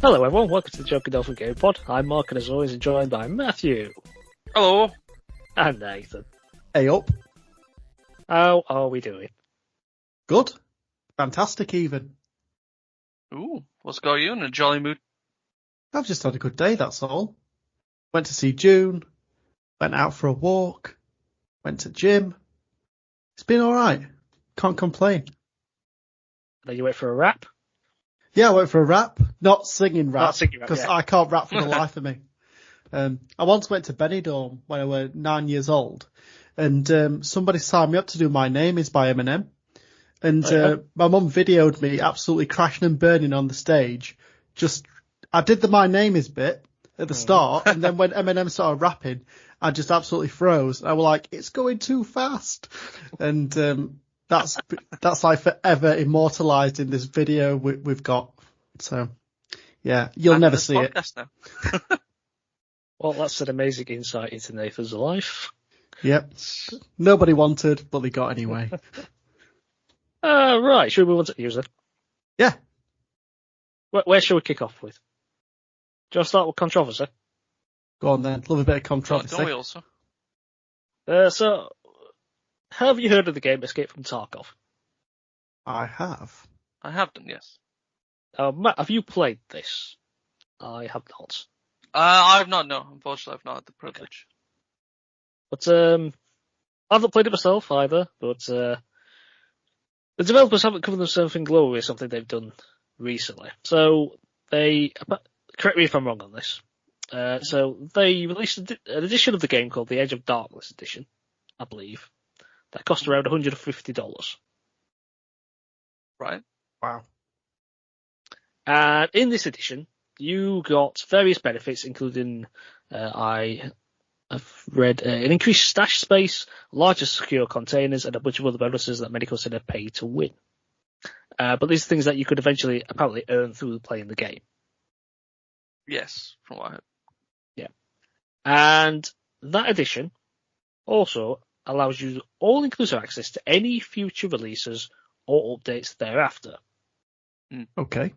Hello everyone, welcome to the Joking Dolphin Game Pod. I'm Mark and as always joined by Matthew. Hello. And Nathan. Hey up. How are we doing? Good. Fantastic even. Ooh, what's got you in a jolly mood? I've just had a good day, that's all. Went to see June, went out for a walk, went to gym. It's been alright. Can't complain. Then you went for a rap? Yeah, I went for a rap. Not singing rap, because yeah. I can't rap for the life of me. I once went to Benidorm when I was 9 years old, and somebody signed me up to do My Name Is by Eminem. And my mum videoed me absolutely crashing and burning on the stage. I did the My Name Is bit at the start, and then when Eminem started rapping, I just absolutely froze. I was like, it's going too fast. And that's like forever immortalised in this video we've got. So, yeah, you'll never see it. Now. Well, that's an amazing insight into Nathan's life. Yep. Nobody wanted, but they got anyway. Right, should we move on to news then? Yeah. Where shall we kick off with? Do you want to start with controversy? Go on then. Love a bit of controversy. Don't we also? So, have you heard of the game Escape from Tarkov? I have. I have done, yes. Matt, have you played this? I have not. I've not, no. Unfortunately, I've not had the privilege. But, I've not played it myself either, but, the developers haven't covered themselves in glory with something they've done recently. So, correct me if I'm wrong on this. So they released an edition of the game called the Edge of Darkness edition, I believe. That cost around $150. Right. Wow. And in this edition, you got various benefits, including, I have read an increased stash space, larger secure containers, and a bunch of other bonuses that many consider pay to win. But these are things that you could eventually apparently earn through playing the game. Yes, from what I heard. Yeah. And that edition also allows you all-inclusive access to any future releases or updates thereafter. Okay.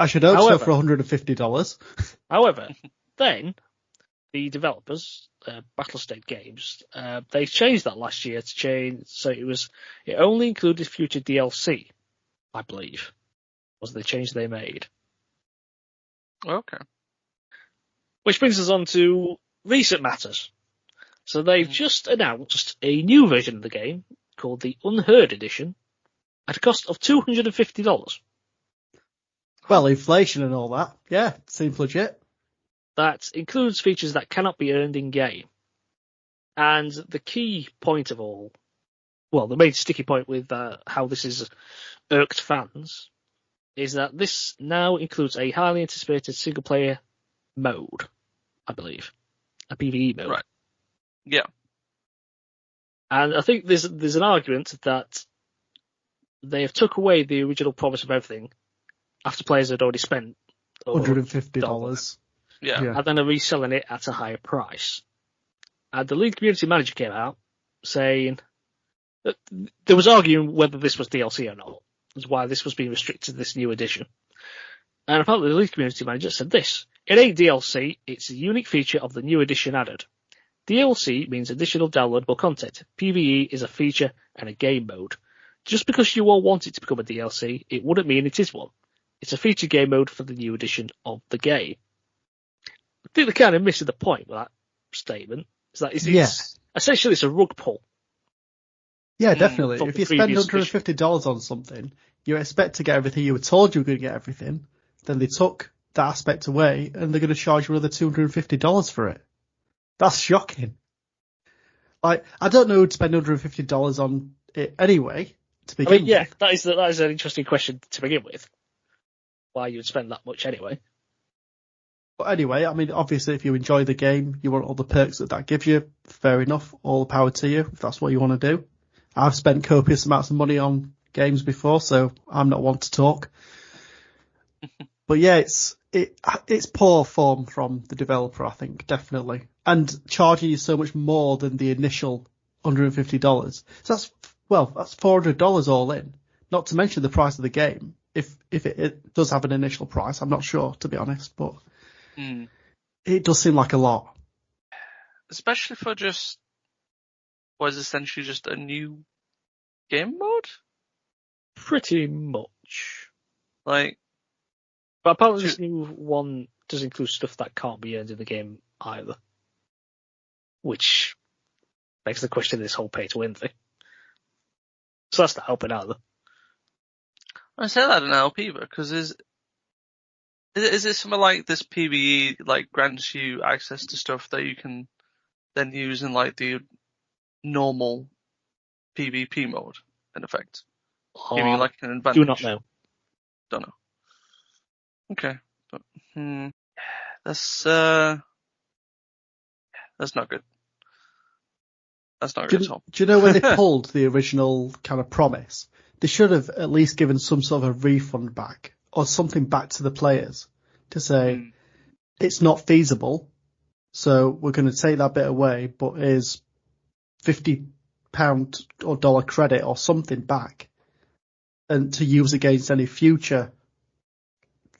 I should hope so for $150. However, then the developers, Battle State Games, they changed that last year to change, so it only included future DLC, I believe, was the change they made. Okay. Which brings us on to recent matters. So they've just announced a new version of the game called the Unheard Edition at a cost of $250. Well, inflation and all that. Yeah, seems legit. That includes features that cannot be earned in-game. And the key point of all, well, the main sticky point with how this has irked fans, is that this now includes a highly anticipated single-player mode, I believe. A PvE mode. Right. Yeah. And I think there's an argument that they have took away the original promise of everything after players had already spent $150. Yeah. and then are reselling it at a higher price. And the lead community manager came out saying that there was arguing whether this was DLC or not. That's why this was being restricted to this new edition. And apparently the lead community manager said this: "It ain't DLC, it's a unique feature of the new edition added. DLC means additional downloadable content. PvE is a feature and a game mode. Just because you all want it to become a DLC, it wouldn't mean it is one. It's a feature game mode for the new edition of the game." I think they're kind of missing the point with that statement. Is that essentially it's a rug pull. Yeah, definitely. From If the you spend previous $150 on something, you expect to get everything you were told you were going to get everything. Then they took that aspect away, and they're going to charge you another $250 for it. That's shocking. Like, I don't know who'd spend $150 on it anyway, to begin with. Yeah, that is an interesting question to begin with. Why you would spend that much anyway. But anyway, I mean, obviously, if you enjoy the game, you want all the perks that gives you, fair enough, all the power to you, if that's what you want to do. I've spent copious amounts of money on games before, so I'm not one to talk. But yeah, it's poor form from the developer, I think, definitely. And charging you so much more than the initial $150. So that's $400 all in. Not to mention the price of the game. if it does have an initial price. I'm not sure, to be honest, but Mm. it does seem like a lot. Especially for just what is essentially just a new game mode. Pretty much. Like, But apparently this new one does include stuff that can't be earned in the game either. Which begs the question of this whole pay-to-win thing. So that's not helping either. I say that in help either, because is it something like this PvE like grants you access to stuff that you can then use in like the normal PvP mode, in effect, giving you like an advantage? Do not know. Don't know. Okay, but that's not good. That's not good at all. Do you know when they pulled the original kind of promise? They should have at least given some sort of a refund back or something back to the players to say it's not feasible, so we're going to take that bit away, but here's £50 or dollar credit or something back, and to use against any future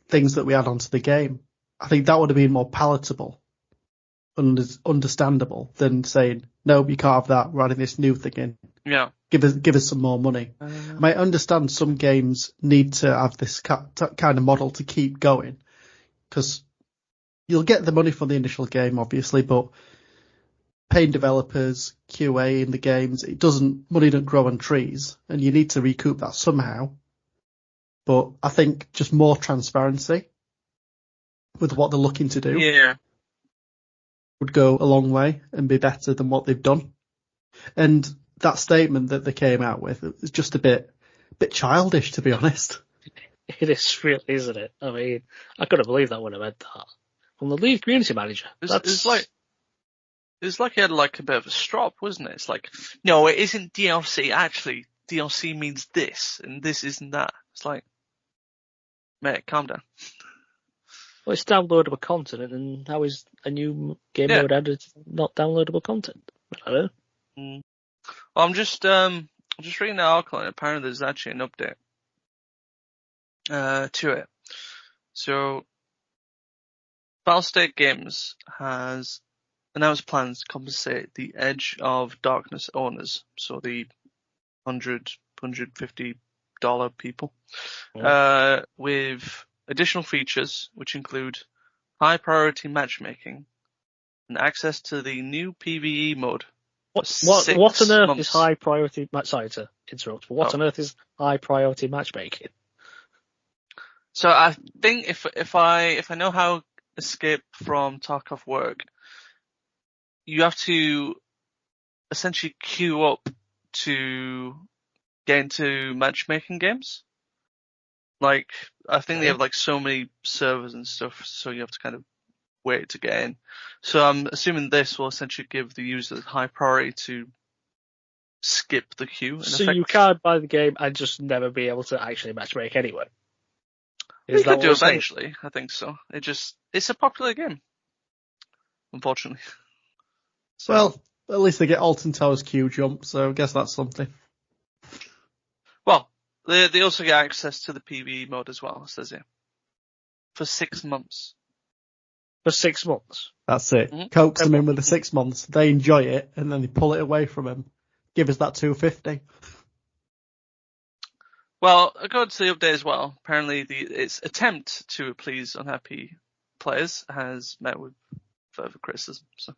things that we add onto the game. I think that would have been more palatable and understandable than saying, no, you can't have that, we're adding this new thing in. Yeah. Give us some more money. I might understand some games need to have this kind of model to keep going, because you'll get the money from the initial game, obviously, but paying developers, QA in the games, money doesn't grow on trees, and you need to recoup that somehow. But I think just more transparency with what they're looking to do would go a long way and be better than what they've done. And that statement that they came out with is just a bit childish, to be honest. It is really, isn't it? I mean, I couldn't believe that when I read that. From the lead community manager. It's like he had like a bit of a strop, wasn't it? It's like, no, it isn't DLC. Actually, DLC means this, and this isn't that. It's like, mate, calm down. Well, it's downloadable content, and how is a new game mode added not downloadable content? I don't know. Well, I'm just reading the article, and apparently there's actually an update to it. So, Battlestate Games has announced plans to compensate the Edge of Darkness owners, so the $150 people, with additional features which include high priority matchmaking and access to the new PvE mode. What on earth is high priority? Sorry to interrupt, but what on earth is high priority matchmaking? So I think if I know how Escape from Tarkov work, you have to essentially queue up to get into matchmaking games. Like, I think they have like so many servers and stuff, so you have to kind of wait to get in. So I'm assuming this will essentially give the user high priority to skip the queue. So you can't buy the game and just never be able to actually matchmake anyway. You could do eventually, I think so. It's a popular game, unfortunately. So, well, at least they get Alton Towers queue jump, so I guess that's something. Well, they also get access to the PvE mode as well, it says here. For 6 months. For 6 months? That's it. Mm-hmm. Coax them in with the 6 months, they enjoy it, and then they pull it away from them. Give us that $250. Well, according to the update as well, apparently its attempt to please unhappy players has met with further criticism. So.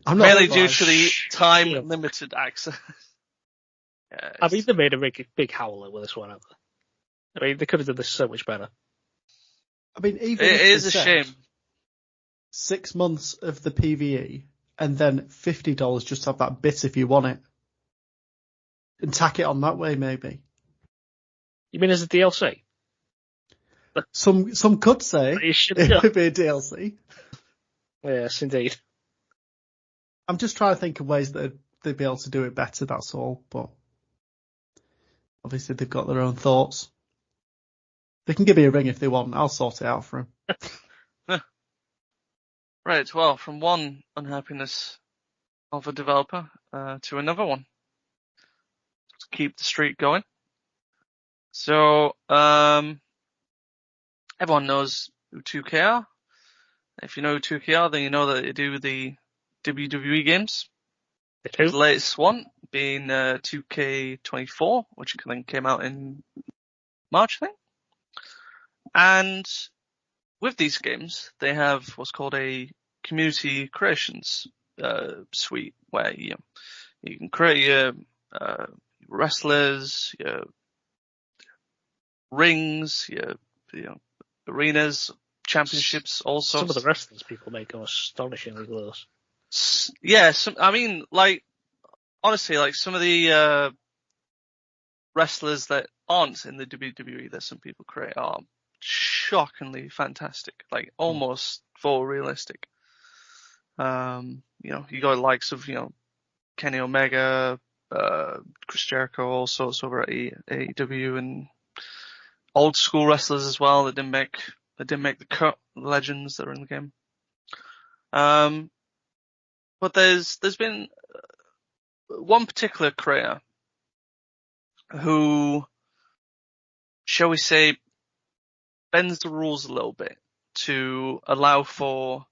Mainly due to the time-limited access. I mean, they made a big howler with this one, haven't they? I mean, they could have done this so much better. I mean, even it is a shame. 6 months of the PvE, and then $50 just to have that bit if you want it. And tack it on that way, maybe. You mean as a DLC? Some could say it would be a DLC. Yes, indeed. I'm just trying to think of ways that they'd be able to do it better, that's all. But obviously they've got their own thoughts. They can give me a ring if they want. I'll sort it out for them. Right, well, from one unhappiness of a developer to another one. To keep the streak going. So, everyone knows who 2K are. If you know who 2K are, then you know that they do the WWE games. The latest one being 2K24, which I think came out in March, I think. And with these games, they have what's called a community creations suite, where you can create your wrestlers, your rings, your arenas, championships, all sorts. Some of the wrestlers people make are astonishingly close. Yeah, honestly, like some of the wrestlers that aren't in the WWE that some people create are shockingly fantastic, like almost photorealistic. You got likes of, Kenny Omega, Chris Jericho, all sorts over at AEW, and old school wrestlers as well that didn't make the cut, legends that are in the game. But there's been one particular creator who, shall we say, bends the rules a little bit to allow for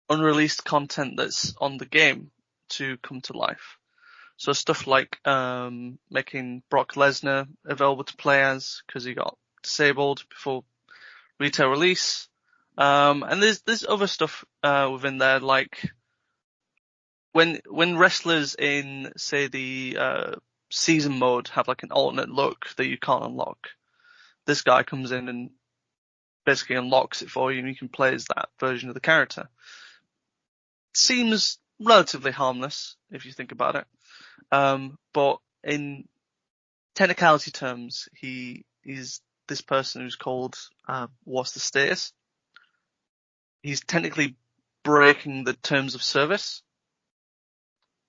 unreleased content that's on the game to come to life. So stuff like making Brock Lesnar available to play as, because he got disabled before retail release. And there's other stuff within there, like when wrestlers in, say, the season mode have like an alternate look that you can't unlock, this guy comes in and basically unlocks it for you, and you can play as that version of the character. Seems relatively harmless if you think about it. But in technicality terms, he is this person who's called, what's the status? He's technically breaking the terms of service,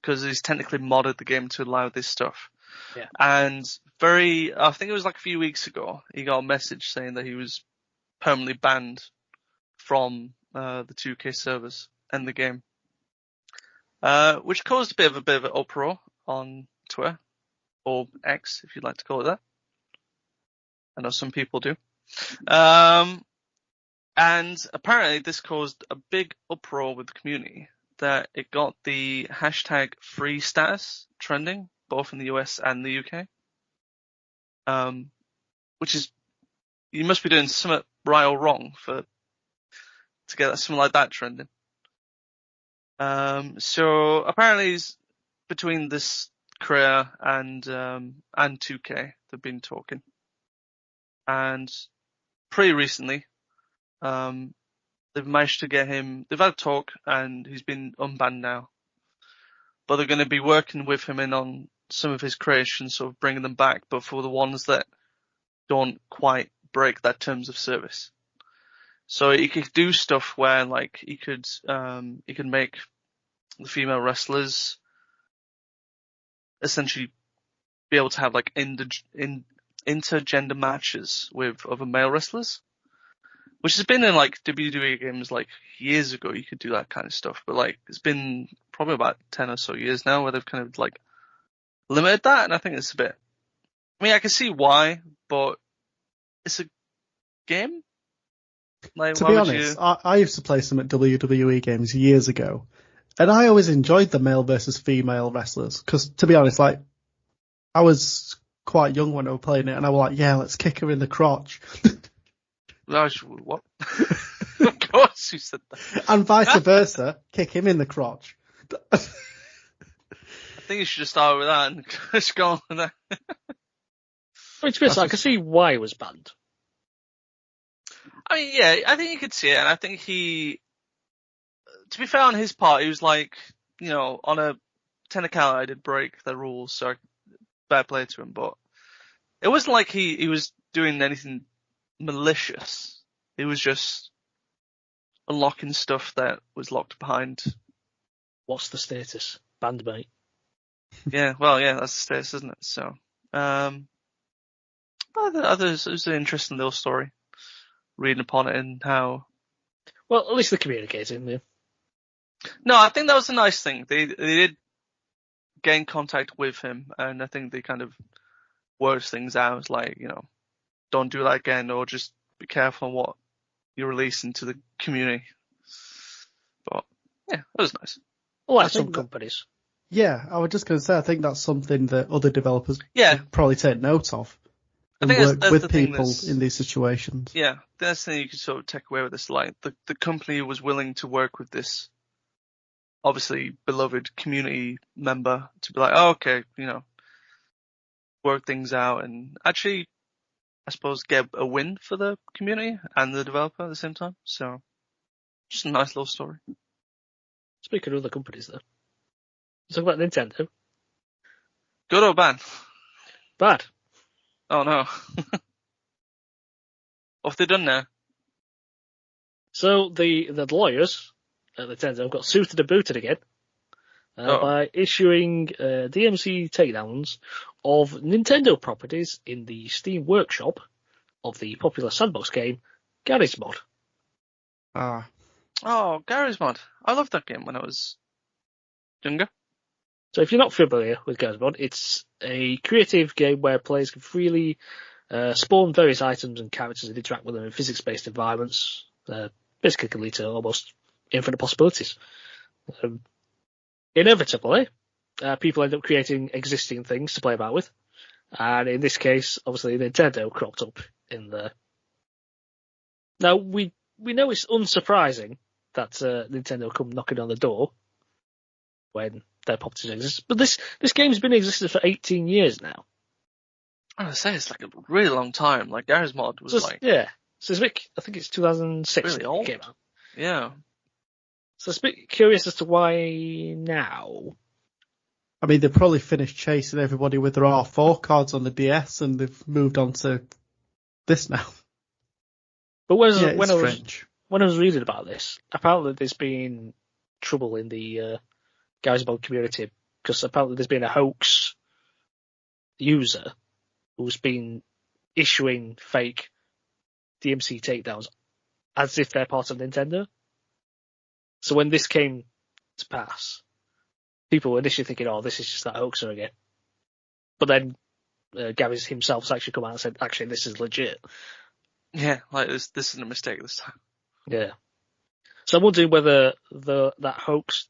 because he's technically modded the game to allow this stuff. Yeah. And I think it was like a few weeks ago, he got a message saying that he was permanently banned from the 2K servers and the game. Which caused a bit of an uproar on Twitter, or X, if you'd like to call it that. I know some people do. And apparently this caused a big uproar with the community, that it got the hashtag free status trending, both in the US and the UK. Which is, you must be doing something right or wrong to get something like that trending. So apparently between this creator and 2K, they've been talking. And pretty recently, they've managed to get him, they've had a talk, and he's been unbanned now. But they're going to be working with him in on some of his creations, sort of bringing them back, but for the ones that don't quite break that terms of service. So he could do stuff where, like, he could make the female wrestlers essentially be able to have like intergender matches with other male wrestlers, which has been in like WWE games like years ago. You could do that kind of stuff, but like it's been probably about 10 or so years now where they've kind of like limited that, and I think it's a bit. I mean, I can see why, but it's a game. Like, to be honest, I used to play some at WWE games years ago, and I always enjoyed the male versus female wrestlers, because to be honest, like, I was quite young when I was playing it, and I was like, yeah, let's kick her in the crotch. What? Of course you said that. And vice versa, kick him in the crotch. I think you should just start with that and just go on with that. I mean, to be honest, I can see why it was banned. I mean, yeah, I think you could see it, and I think to be fair on his part, he was like, on a technicality, I did break the rules, so bad play to him, but it wasn't like he was doing anything malicious. It was just unlocking stuff that was locked behind. What's the status? Banned, mate. Yeah, well, yeah, that's the status, isn't it? So, it was an interesting little story, reading upon it and how. Well, at least they're communicating, yeah. No, I think that was a nice thing. They did gain contact with him, and I think they kind of words things out, like, don't do that again, or just be careful on what you release into the community. But yeah, it was nice. Like some companies. Yeah, I was just going to say, I think that's something that other developers would probably take note of and work with people in these situations. Yeah, that's the thing you could sort of take away with this. Like, the company was willing to work with this, obviously, beloved community member to be like, oh, okay, work things out and actually, I suppose, get a win for the community and the developer at the same time. So, just a nice little story. Speaking of other companies, though, let's talk about Nintendo. Good or bad? Bad. Oh no. What have they done now? So the lawyers at Nintendo got suited and booted again by issuing DMC takedowns of Nintendo properties in the Steam workshop of the popular sandbox game Garry's Mod. Oh, Garry's Mod. I loved that game when I was younger. So if you're not familiar with Garry's Mod, it's a creative game where players can freely spawn various items and characters and interact with them in physics-based environments. Basically can lead to almost infinite possibilities. Inevitably, people end up creating existing things to play about with. And in this case, obviously, Nintendo cropped up in there. Now, we know it's unsurprising that Nintendo come knocking on the door when their properties exist. But this game's been in existence for 18 years now. I was say it's like a really long time. Like Garry's Mod was yeah. So it's a bit, I think it's 2006 really old. It came out. Yeah. So it's a bit curious as to why now. I mean, they've probably finished chasing everybody with their R4 cards on the DS and they've moved on to this now. But when I was reading about this, apparently there's been trouble in the Garry's Mod community because apparently there's been a hoax user who's been issuing fake DMC takedowns as if they're part of Nintendo. So when this came to pass, people were initially thinking, oh, this is just that hoaxer again. But then Garry's himself has actually come out and said, actually, this is legit. Yeah, like this isn't a mistake this time. Yeah. So I'm wondering whether that hoax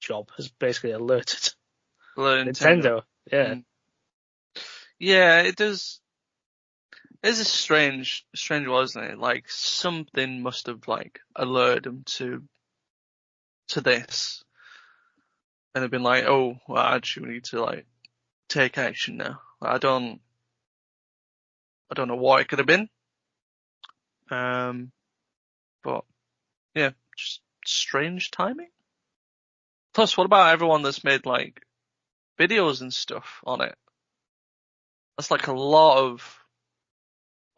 job has basically alerted Nintendo. Yeah. Yeah, it does. It's a strange one, isn't it? Like something must have alerted them to this, and they've been like, "Oh, well, actually, we need to take action now." I don't know what it could have been, but yeah, just strange timing. Plus, what about everyone that's made videos and stuff on it? That's a lot of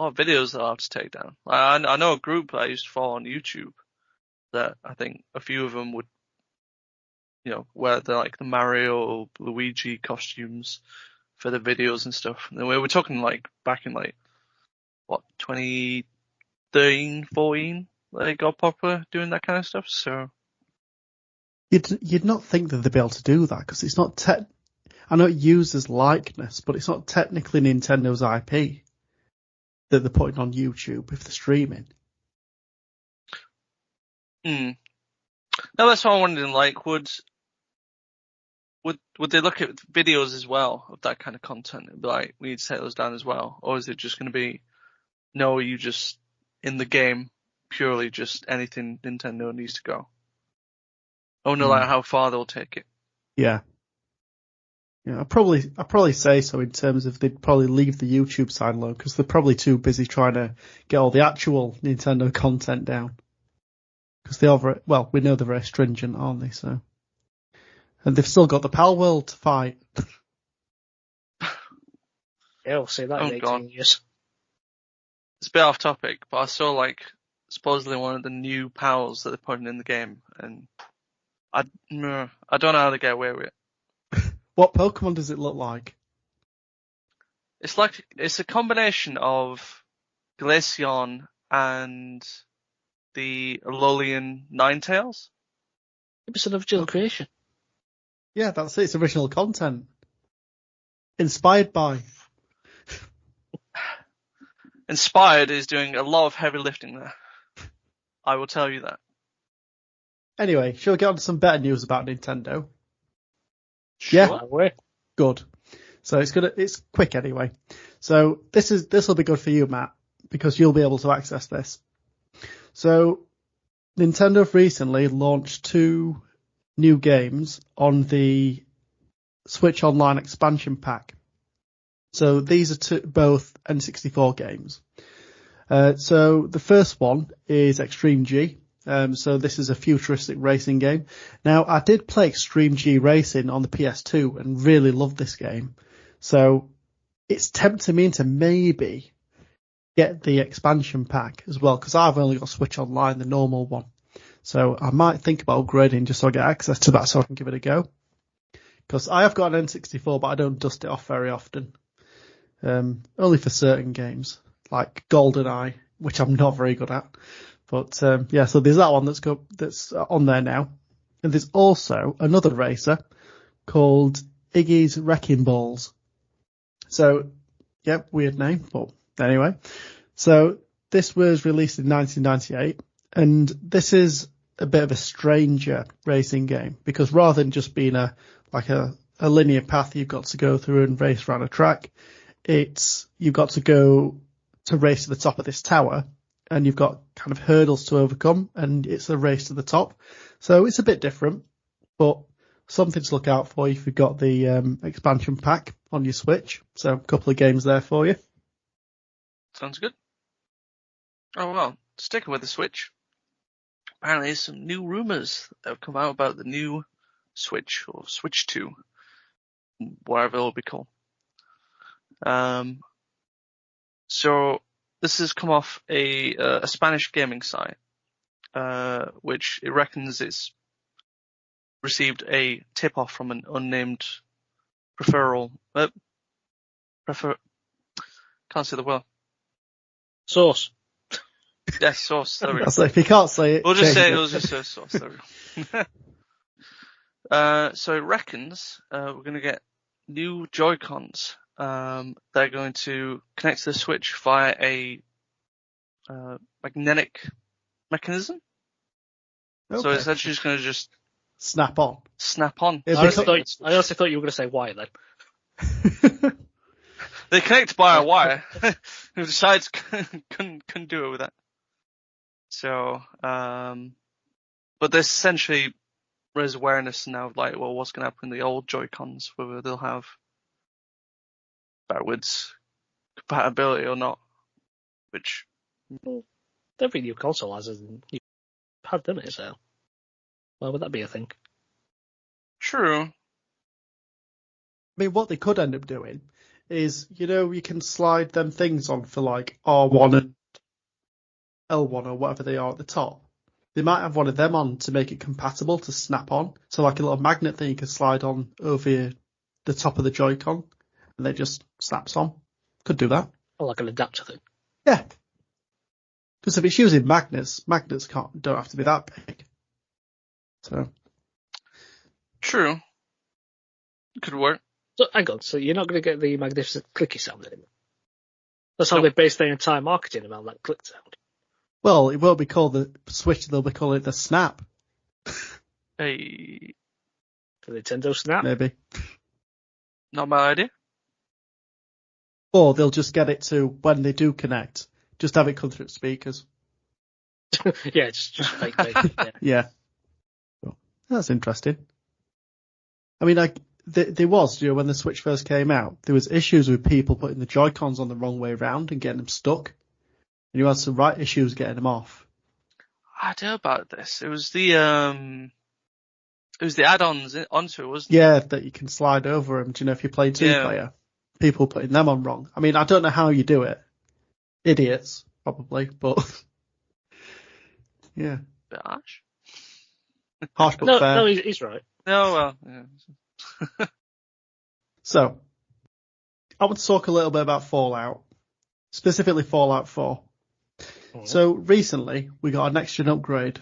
videos that I have to take down. I know a group that I used to follow on YouTube that I think a few of them would, wear the Mario or Luigi costumes for the videos and stuff. And we were talking back in 2013, 14, they got popular doing that kind of stuff. So you'd not think that they'd be able to do that because it's not I know it uses likeness, but it's not technically Nintendo's IP that they're putting on YouTube if they're streaming. No, that's what I'm wondering. Would they look at videos as well of that kind of content and be like, we need to take those down as well? Or is it just going to be, no, you just, in the game, purely just anything Nintendo needs to go? Oh no, how far they'll take it. Yeah. Yeah, I'd probably say so in terms of they'd probably leave the YouTube side alone because they're probably too busy trying to get all the actual Nintendo content down. Because they are we know they're very stringent, aren't they? So, and they've still got the Pal World to fight. Yeah, we'll see that in 18 years. It's a bit off topic, but I saw supposedly one of the new pals that they're putting in the game, and I don't know how they get away with it. What Pokemon does it look like? It's a combination of Glaceon and the Alolan Ninetales. It's an original creation. Yeah, that's it. It's original content. Inspired by. Inspired is doing a lot of heavy lifting there. I will tell you that. Anyway, shall we get on to some better news about Nintendo? Sure. Yeah. Way. Good. So it's quick anyway. So this will be good for you, Matt, because you'll be able to access this. So Nintendo have recently launched 2 new games on the Switch Online expansion pack. So these are both N64 games. So the first one is Extreme G. So this is a futuristic racing game. Now, I did play Extreme G Racing on the PS2 and really loved this game. So it's tempting me into maybe get the expansion pack as well, because I've only got Switch Online, the normal one. So I might think about upgrading just so I get access to that so I can give it a go. Because I have got an N64, but I don't dust it off very often. Only for certain games, like GoldenEye, which I'm not very good at. But so there's that one that's on there now. And there's also another racer called Iggy's Wrecking Balls. So, yep, weird name, but anyway. So this was released in 1998, and this is a bit of a stranger racing game, because rather than just being a linear path you've got to go through and race around a track, you've got to go to race to the top of this tower, and you've got kind of hurdles to overcome, and it's a race to the top. So it's a bit different, but something to look out for if you've got the expansion pack on your Switch. So a couple of games there for you. Sounds good. Oh well, sticking with the Switch. Apparently there's some new rumours that have come out about the new Switch, or Switch 2, whatever it'll be called. So this has come off a Spanish gaming site, which it reckons it's received a tip-off from an unnamed can't say the word. Source. Yes, source. There we go. So if you can't say it, We'll just say change it was just a source. There we go. So it reckons we're going to get new Joy-Cons. They're going to connect to the Switch via a magnetic mechanism. Okay. So it's actually just going to just snap on. snap on. It'll I be honestly thought you were going to say why then. They connect by a wire. Who decides couldn't do it with that. So, but there's essentially raise awareness now of like, well, what's going to happen in the old Joy-Cons, whether they'll have backwards compatibility or not, which Every new console has a new pad, doesn't it? So why would that be a thing? true. I mean, what they could end up doing is, you can slide them things on for like R1 and L1 or whatever they are at the top. They might have one of them on to make it compatible to snap on. So like a little magnet thing you can slide on over the top of the Joy-Con, and it just snaps on. Could do that. Or like an adapter thing. Yeah. Because if it's using magnets don't have to be that big. So. True. Could work. So hang on, so you're not going to get the magnificent clicky sound anymore? That's how Nope. they base their entire marketing around that click sound. Well, it won't be called the Switch, they'll be calling it the Snap, Hey, The Nintendo Snap. maybe. not my idea. Or they'll just get it to, when they do connect, just have it come through speakers. Yeah, just fake. Yeah. Yeah. Well, that's interesting. I mean, there was, when the Switch first came out, there was issues with people putting the Joy-Cons on the wrong way around and getting them stuck. And you had some right issues getting them off. I know about this. It was the add-ons onto it, wasn't it? Yeah, that you can slide over them. Do you know if you play two-player? People putting them on wrong. I mean, I don't know how you do it. Idiots, probably, but yeah. Bit harsh. Harsh but fair. No, he's right. No, well, yeah. So, I want to talk a little bit about Fallout, specifically Fallout 4. Oh. So, recently, we got a next-gen upgrade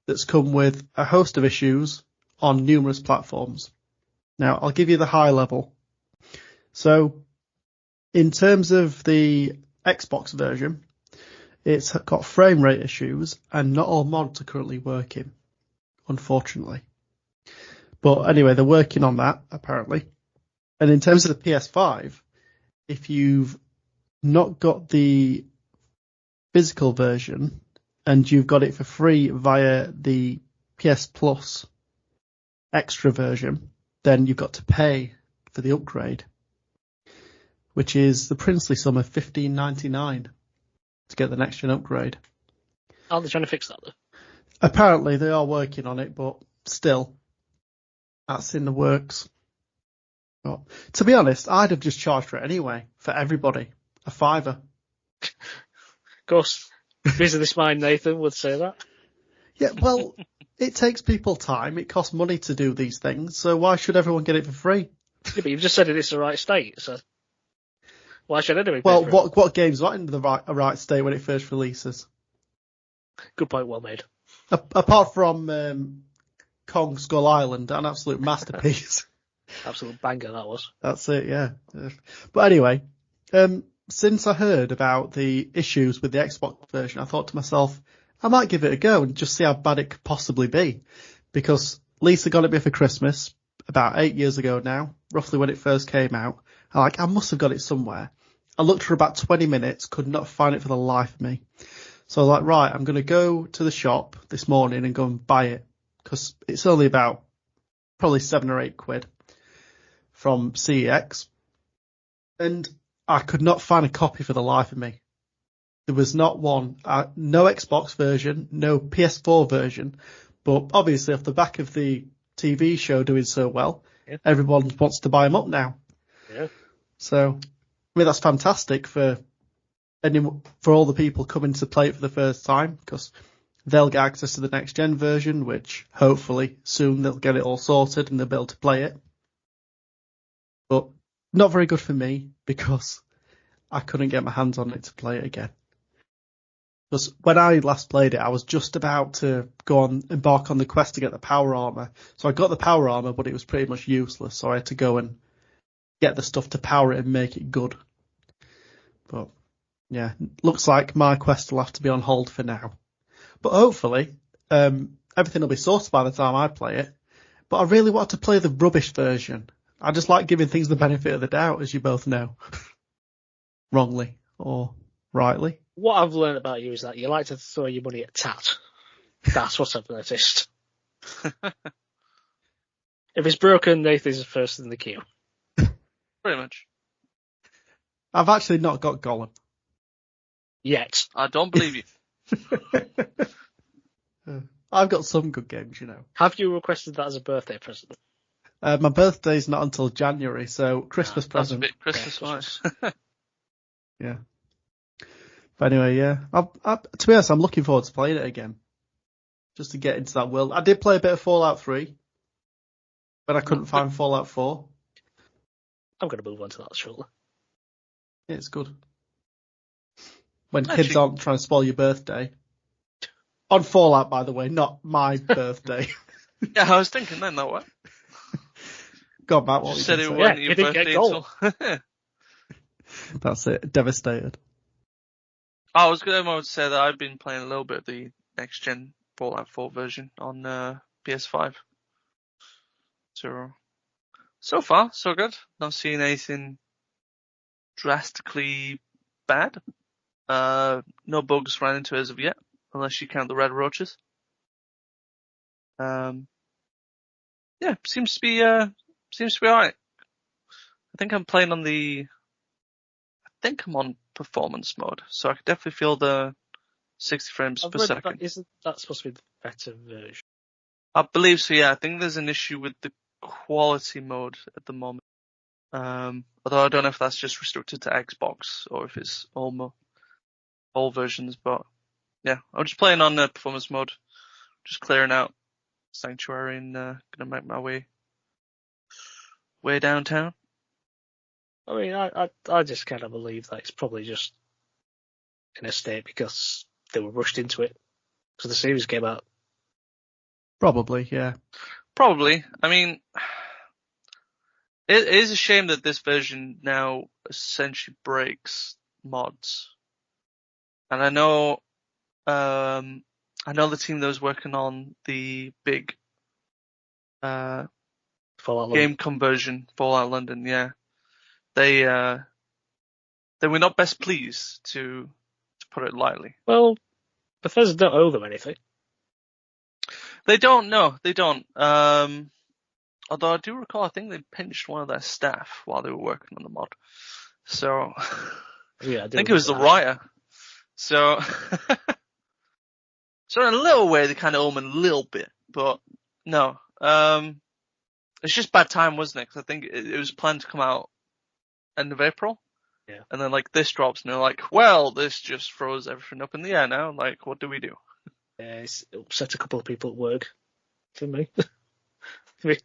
that's come with a host of issues on numerous platforms. Now, I'll give you the high level. So, in terms of the Xbox version, it's got frame rate issues, and not all mods are currently working, unfortunately. But anyway, they're working on that, apparently. And in terms of the PS5, if you've not got the physical version and you've got it for free via the PS Plus extra version, then you've got to pay for the upgrade, which is the princely sum of $15.99 to get the next gen upgrade. Are they trying to fix that though? Apparently they are working on it, but still, that's in the works. But, to be honest, I'd have just charged for it anyway, for everybody, a £5. Of course, business mind Nathan would say that. Yeah, well, it takes people time. It costs money to do these things, so why should everyone get it for free? Yeah, but you've just said it's the right state, so why should anyone pay Well, for it? what game's not in the right state when it first releases? Good point, well made. Apart from Kong Skull Island, an absolute masterpiece. Absolute banger that was. That's it, yeah. But anyway, since I heard about the issues with the Xbox version, I thought to myself, I might give it a go and just see how bad it could possibly be. Because Lisa got it me for Christmas about 8 years ago now, roughly when it first came out. I must have got it somewhere. I looked for about 20 minutes, could not find it for the life of me. So I was like, right, I'm going to go to the shop this morning and go and buy it. Because it's only about probably £7 or £8 from CEX. And I could not find a copy for the life of me. There was not one. No Xbox version, no PS4 version. But obviously off the back of the TV show doing so well, everyone wants to buy them up now. Yeah. So, I mean, that's fantastic for all the people coming to play it for the first time, because they'll get access to the next gen version, which hopefully soon they'll get it all sorted and they'll be able to play it. But not very good for me, because I couldn't get my hands on it to play it again. Because when I last played it, I was just about to embark on the quest to get the power armor. So I got the power armor, but it was pretty much useless. So I had to go and get the stuff to power it and make it good. But yeah, looks like my quest will have to be on hold for now. But hopefully, everything will be sorted by the time I play it. But I really want to play the rubbish version. I just like giving things the benefit of the doubt, as you both know. Wrongly or rightly. What I've learned about you is that you like to throw your money at tat. That's what I've noticed. If it's broken, Nathan's first in the queue. Pretty much. I've actually not got Gollum. Yet. I don't believe you. I've got some good games, you know. Have you requested that as a birthday present? My birthday's not until January, so Christmas present. That's a bit Christmas-wise. Yeah. But anyway, yeah. To be honest, I'm looking forward to playing it again. Just to get into that world. I did play a bit of Fallout 3, but I couldn't find Fallout 4. I'm going to move on to that shortly. Yeah, it's good. When kids aren't trying to spoil your birthday. On Fallout, by the way, not my birthday. Yeah, I was thinking then, that way. God, Matt, what said you it say? wasn't Yeah, your you didn't birthday get gold. That's it. Devastated. I was going to say that I've been playing a little bit of the next gen Fallout 4 version on PS5. So far, so good. Not seeing anything drastically bad. No bugs ran into it as of yet, unless you count the red roaches. Yeah, seems to be alright. I think I'm playing on I'm on performance mode, so I can definitely feel the 60 frames per second. Isn't that supposed to be the better version? I believe so, yeah. I think there's an issue with the quality mode at the moment. Although I don't know if that's just restricted to Xbox or if it's all versions, but yeah, I'm just playing on performance mode, just clearing out Sanctuary and gonna make my way downtown. I mean, I just kind of believe that it's probably just in a state because they were rushed into it because the series came out. Probably, yeah. Probably. I mean, it is a shame that this version now essentially breaks mods And I know the team that was working on the big Fallout game London. conversion, Fallout London. Yeah, they were not best pleased, to put it lightly. Well, Bethesda don't owe them anything. They don't. No, they don't. Although I do recall, I think they pinched one of their staff while they were working on the mod. So Yeah, I think it was the writer. So so in a little way, they kind of owe them a little bit, but no. It's just bad time, wasn't it? Because I think it was planned to come out end of April. Yeah. And then like this drops, and they're like, well, this just throws everything up in the air now. Like, what do we do? Yeah, it's upset a couple of people at work. For me. Really?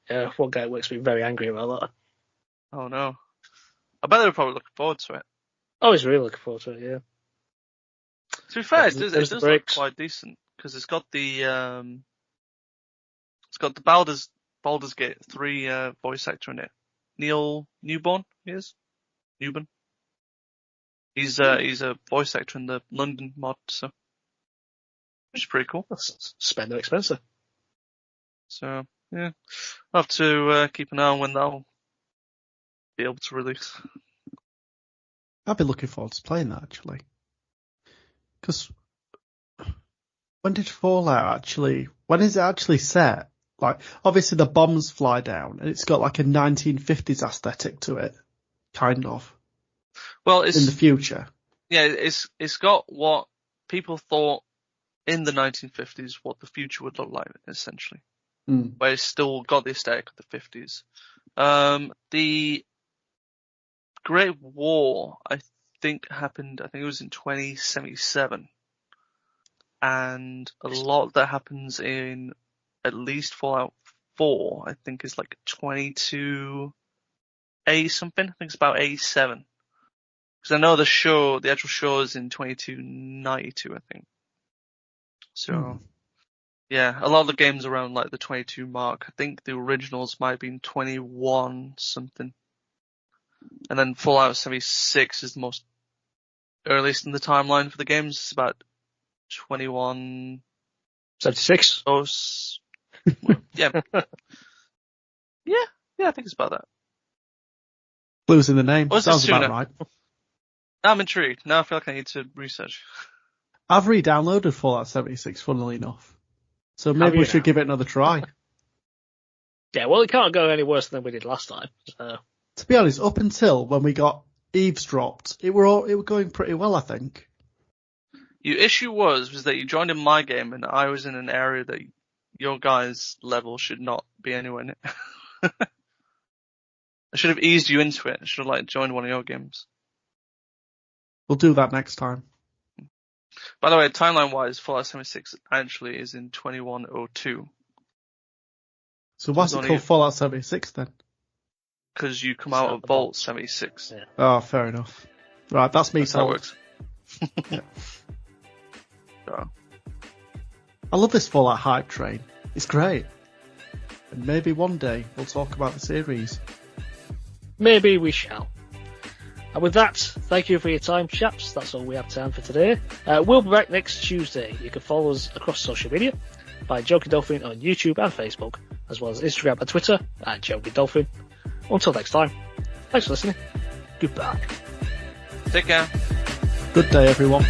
Yeah, one guy at work's been very angry about that. Oh no. I bet they were probably looking forward to it. Oh, he's really looking forward to it, yeah. To be fair, Yeah, it there's does the look breaks. quite decent, because it's got the Baldur's Gate 3 voice actor in it. Neil Newborn, he is? Newborn. He's a voice actor in the London mod, so which is pretty cool. That's spend no expensive. So yeah, I'll have to keep an eye on when that'll be able to release. I've been looking forward to playing that, actually. Because when did Fallout actually... When is it actually set? Like, obviously the bombs fly down, and it's got like a 1950s aesthetic to it. Kind of. Well, it's... In the future. Yeah, it's got what people thought in the 1950s what the future would look like, essentially. Mm. But it's still got the aesthetic of the 50s. The Great War, I think it was in 2077. And a lot of that happens in at least Fallout 4, I think is like 22A something. I think it's about 87. Because I know the actual show is in 2292, I think. So, yeah, a lot of the games around like the 22 mark. I think the originals might have been 21 something. And then Fallout 76 is the most earliest in the timeline for the games. It's about 21... 76? Oh, yeah. Yeah, I think it's about that. Losing the name. Or is it Sounds about sooner? right. I'm intrigued. Now I feel like I need to research. I've re-downloaded Fallout 76, funnily enough. So maybe we should give it another try. Yeah, well, it can't go any worse than we did last time. So. To be honest, up until when we got eavesdropped, it were going pretty well, I think. Your issue was that you joined in my game and I was in an area that your guys' level should not be anywhere near. I should have eased you into it. I should have joined one of your games. We'll do that next time. By the way, timeline-wise, Fallout 76 actually is in 2102. So what's it called Fallout 76 then? Because you come out of Vault 76. Yeah. Oh, fair enough. Right, that's me. That's how it works. Yeah. So. I love this Fallout hype train. It's great. And maybe one day we'll talk about the series. Maybe we shall. And with that, thank you for your time, chaps. That's all we have time for today. We'll be back next Tuesday. You can follow us across social media by Joking Dolphin on YouTube and Facebook, as well as Instagram and Twitter at Joking Dolphin. Until next time, thanks for listening. Goodbye. Take care. Good day, everyone.